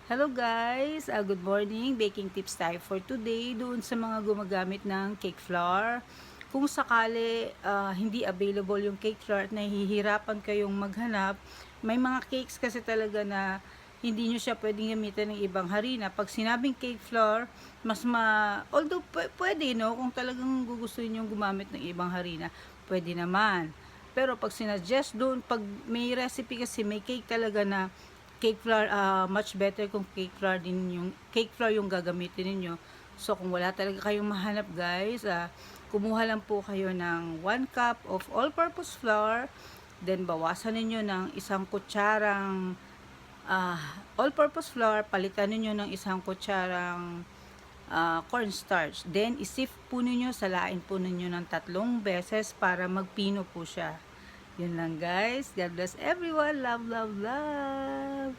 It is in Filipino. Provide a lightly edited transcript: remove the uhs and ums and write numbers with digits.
Hello guys! Good morning! Baking tips tayo for today doon sa mga gumagamit ng cake flour. Kung sakali hindi available yung cake flour at nahihirapan kayong maghanap, may mga cakes kasi talaga na hindi nyo siya pwedeng gamitin ng ibang harina. Pag sinabing cake flour, although pwede, no? Kung talagang gugustuhin nyo gumamit ng ibang harina, pwede naman. Pero pag sinadjust doon, pag may recipe kasi may cake talaga na cake flour, much better kung cake flour yung gagamitin niyo. So kung wala talaga kayong mahanap guys, kumuha lang po kayo ng 1 cup of all-purpose flour, then bawasan niyo ng isang kutsarang all-purpose flour, palitan niyo ng isang kutsarang cornstarch. Then isip po niyo, salain po niyo ng 3 beses para magpino po siya. Yun lang guys. God bless everyone. Love, love, love.